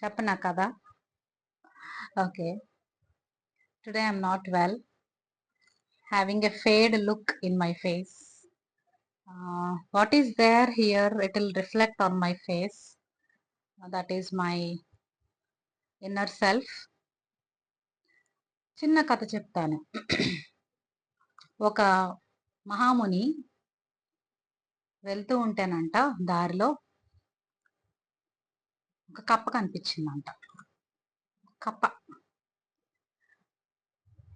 చెప్పనా కదా? Okay. Today I'm not well, having a fade look in my face. What is there here? It will reflect on my face. That is my inner self. చిన్న కథ చెప్తాను. ఒక మహాముని వెళ్తూ ఉంటేనంట దారిలో ఒక కప్ప కనిపించిందంట. కప్ప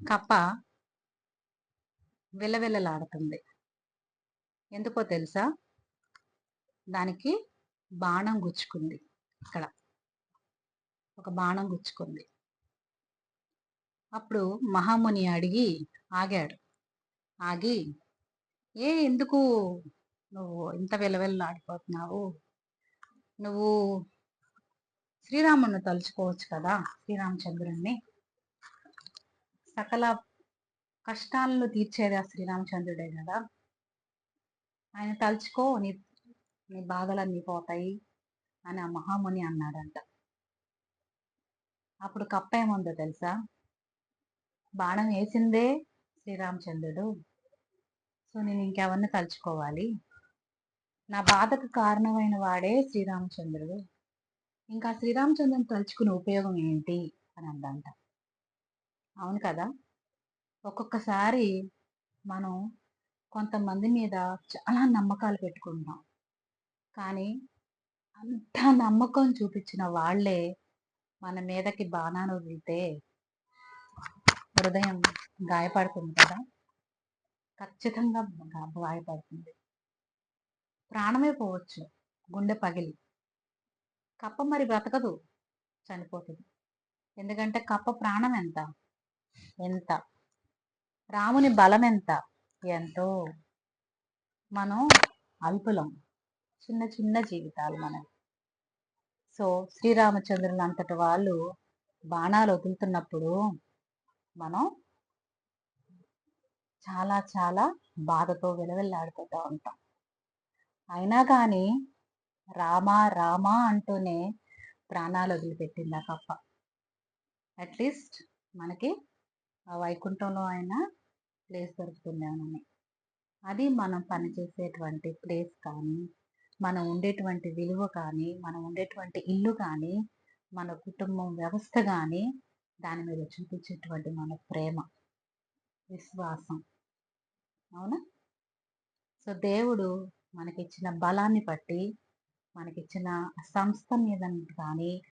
కప్ప విలవిలలాడుతుంది. ఎందుకో తెలుసా? దానికి బాణం గుచ్చుకుంది. ఇక్కడ ఒక బాణం గుచ్చుకుంది. అప్పుడు మహాముని ఆగాడు. ఆగి, ఎందుకు నువ్వు ఇంత విలవిల్లాడిపోతున్నావు? నువ్వు శ్రీరాముడిని తలుచుకోవచ్చు కదా, శ్రీరామచంద్రుణ్ణి. సకల కష్టాలను తీర్చేది ఆ శ్రీరామచంద్రుడే కదా. ఆయన తలుచుకో, నీ నీ బాధలన్నీ పోతాయి అని ఆ మహాముని అన్నాడంట. అప్పుడు కప్ప ఏముందో తెలుసా? బాణం వేసిందే శ్రీరామచంద్రుడు. సో నేను ఇంకెవరిని తలుచుకోవాలి? నా బాధకు కారణమైన వాడే శ్రీరామచంద్రుడు. ఇంకా శ్రీరామచంద్రుని తలుచుకునే ఉపయోగం ఏంటి అని అందంట. అవును కదా? ఒక్కొక్కసారి మనం కొంతమంది మీద చాలా నమ్మకాలు పెట్టుకుంటాం. కానీ అంత నమ్మకం చూపించిన వాళ్ళే మన మీదకి బాణాలు వదిలితే హృదయం గాయపడుతుంది కదా. ఖచ్చితంగా గాయపడుతుంది. ప్రాణమే పోవచ్చు, గుండె పగిలి. కప్ప మరి బ్రతకదు, చనిపోతుంది. ఎందుకంటే కప్ప ప్రాణం ఎంత? రాముని బలం ఎంతో. మనం అల్పులం, చిన్న చిన్న జీవితాలు మనవి. సో శ్రీరామచంద్రులు అంతటి వాళ్ళు బాణాలు వదులుతున్నప్పుడు మనం చాలా చాలా బాధతో విలవిల్లాడిపోతూ ఉంటాం. అయినా కానీ రామా రామా అంటూనే ప్రాణాలు వదిలిపెట్టింది ఆ కప్ప. అట్లీస్ట్ మనకి ఆ వైకుంఠంలో అయినా ప్లేస్ దొరుకుతుందేమని. అది మనం పనిచేసేటువంటి ప్లేస్ కానీ, మనం ఉండేటువంటి విలువ కానీ, మనం ఉండేటువంటి ఇల్లు కానీ, మన కుటుంబం వ్యవస్థ కానీ, దాని మీద చూపించేటువంటి మన ప్రేమ, విశ్వాసం. అవునా? సో దేవుడు మనకిచ్చిన బలాన్ని బట్టి, మనకిచ్చిన సంస్థ మీద కానీ,